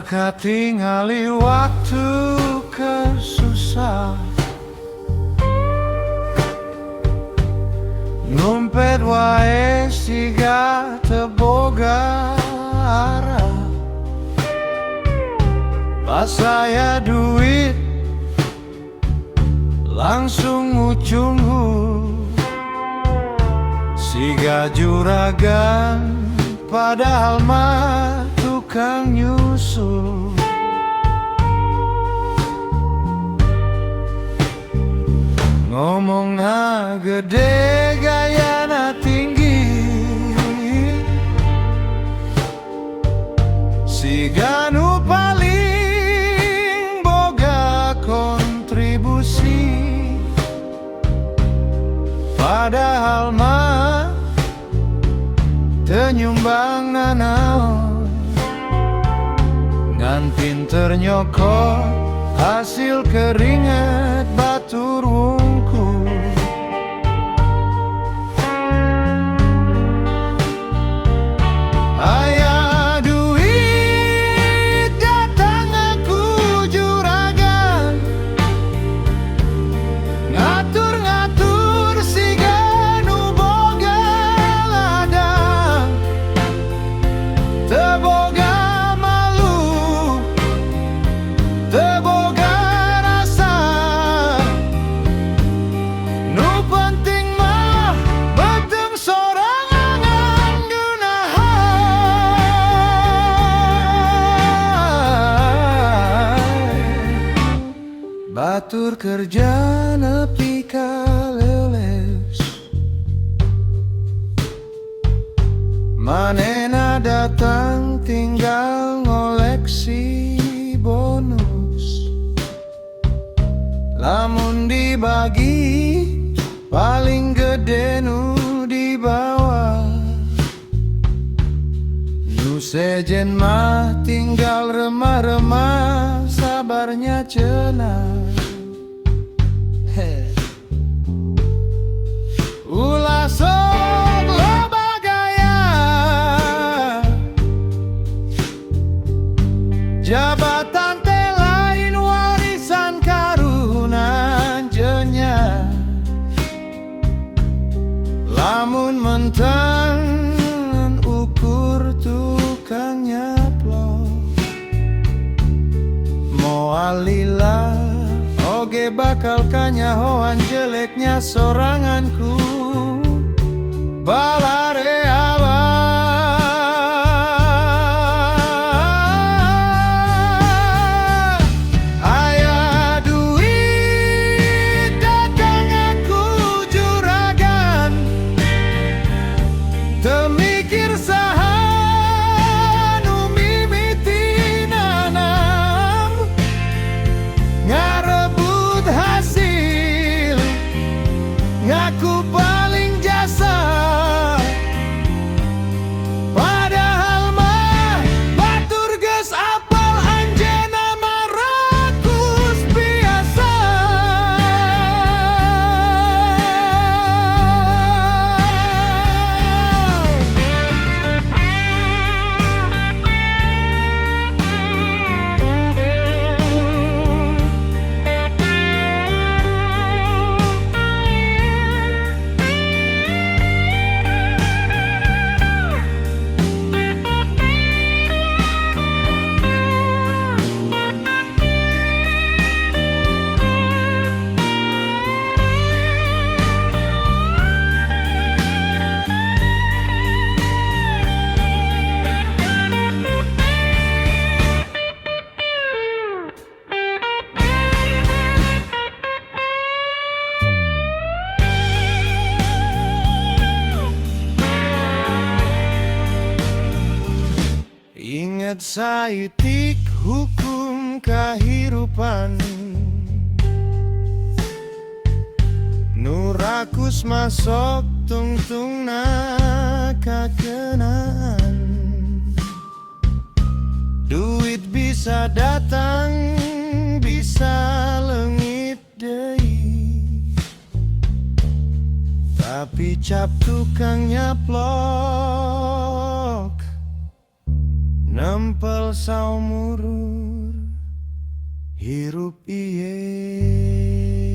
Teka tingali waktu kesusah, ngumpet wae siga teboga arah. Pas saya duit langsung ujungku, siga juragan padahal mah tukang nyusul. Ngomongna gede gayana tinggi, siga nu paling boga kontribusi, padahal mah teu nyumbang nanaon. Ngan pinter nyokot hasil keringet batur wungkul. Aya duit datang aku juragan, ngatur-ngatur siga nu boga ladang. Teboga malu, teboga rasa, nu penting mah beteng sorangan geunahan. Batur kerja nepi ka leles, manena datang tinggal ngoleksi bonus. Lamun dibagi paling gede nu di bawah, nu sejen mah tinggal remah-remah sabarnya cenah. Ulah sok loba gaya, jabatan teh lain warisan karunan jenya. Lamun mentan ukur tukang nyaplok, moalila oge bakal kanyahoan jeleknya soranganku balare abah. Aya duit datang aku juragan, teu mikir saha nu mimiti nanam, ngarebut hasil ngaku paling jasa. Padahal mah batur geus apal anjeunna mah rakus biasa. Ingat saitik hukum kahirupan, nu rakus masok tungtungna kakenaan. Duit bisa datang, bisa leungit deui, tapi cap tukang nyaplok ampel saumurur hirup iye